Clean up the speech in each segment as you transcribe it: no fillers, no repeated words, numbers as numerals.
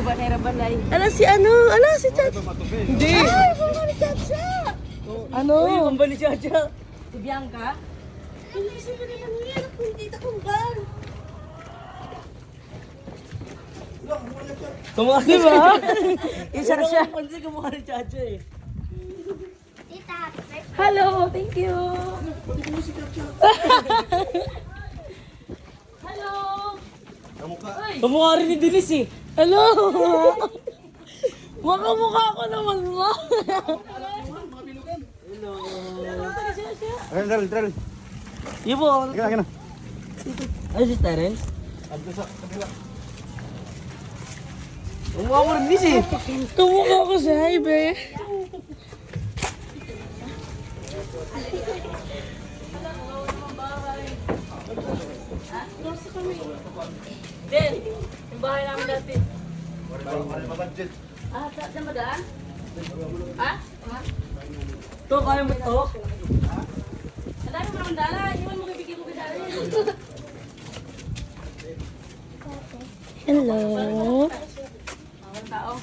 Ala si ano? Ala si Chacha. Hindi. Ay, mama ni Chacha. Ano? Uy, mamba ni Chacha. Si Bianca? Hindi sila naman yan. Hindi takong ban. Kumukha Di ba? Isa siya. Pansin kumukha ni Chacha eh. Hello, thank you. Hello. Kumukha rin ni Denise eh. Hello. Mukha ko naman mo. Tral. Ibo. Akin na. Ay, si Terence? Kumukha mo rin Denise eh. Kumukha ko siya, ibe. Den, yung bahay namin dati. Ah, saan ba daan? Ha? To, kaya mo ito? Ang dami mo naman dala. Iwan mo bibigyan mo kay dala. Hello. Walang tao.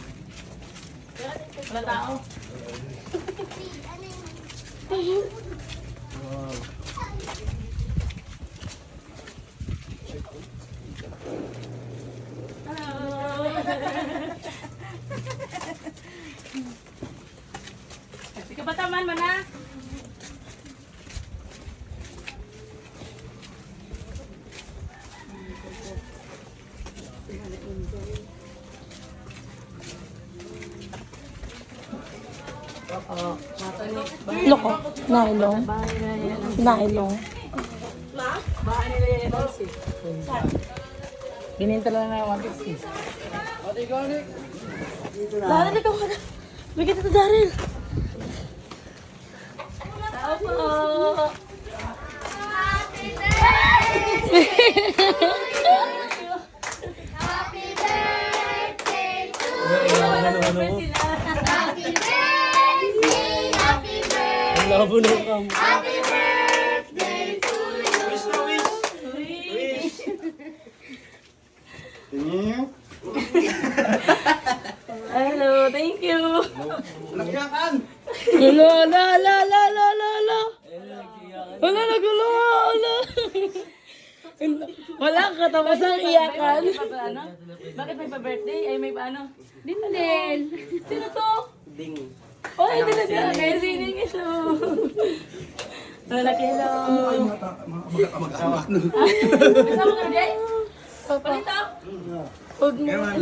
Walang tao. Di ka ba taman mo na? Loko. Nailong. Nailong. Bahay nila yan Denise eh. Bininta lang na 150. Daryl, ikaw ka na. Bigyan ito, Daryl. Tao po! Happy birthday to Happy Happy birthday. Ang labo na kam. Happy birthday to you. Wish na wish! Hello, thank you. Nagyakan! Wala. Wala, nagulo. Wala. Wala, katapos ang iyakan. Ano? Bakit may pa-birthday? Ay may paano? Di ba din? Sino to? Ding. Oh, hindi na siya. Kaya sining ito. Lalaki, hello. Mag-amak. Kasama ka na, Jay? Palito. Huwag mo.